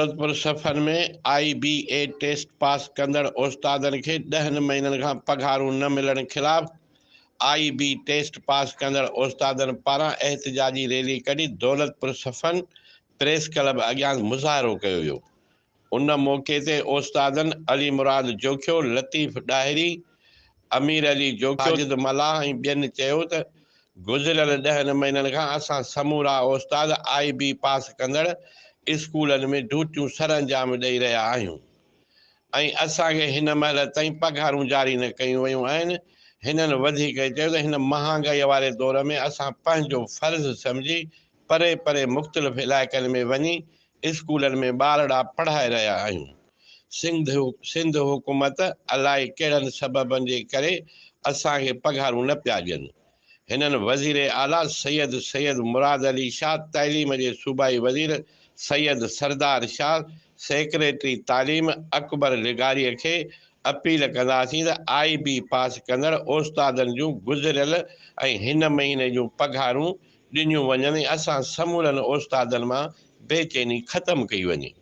दौलतपुर सफ़र में IBA test pass कंदड़ उस्तादनि खे 10 महीननि खां पघारूं न मिलण ख़िलाफ़ IB टेस्ट पास कंदड़ उस्तादनि पारां एहतिजाजी रैली कढी दौलतपुर सफ़न प्रेस क्लब अॻियां मुज़ाहिरो कयो वियो। उन मौक़े ते उस्तादनि अली मुराद जोखियो, लतीफ़ डाहिरी, अमीर अली जोखियो, साजिद मलाह ऐं ॿियनि चयो त गुज़िरियल 10 महीननि खां असां समूरा उस्ताद IB पास कंदड़ स्कूलनि में ड्यूटियूं सरअंजाम ॾेई रहिया आहियूं ऐं असांखे हिन महिल ताईं पघारूं जारी न कयूं वयूं आहिनि। हिननि वधीक चयो त हिन महांगाई वारे दौर में असां पंहिंजो फ़र्ज़ु सम्झी परे परे मुख़्तलिफ़ इलाइक़नि में वञी स्कूलनि में ॿारड़ा पढ़ाए रहिया आहियूं। सिंध हुकूमत अलाए कहिड़नि सबबनि जे करे असांखे पघारूं न पिया ॾियनि। हिननि वज़ीर आला सैयद मुराद अली शाह, तइलीम जे सूबाई वज़ीर सैयद सरदार शाह, सेक्रेटरी तालीम अकबर लिगारीअ खे अपील कंदासीं त IB पास कंदड़ उस्तादनि जूं गुज़िरियल ऐं हिन महीने जूं पघारूं ॾिनियूं वञनि ऐं असां समूरनि उस्तादनि मां बेचैनी ख़तमु कई वञे।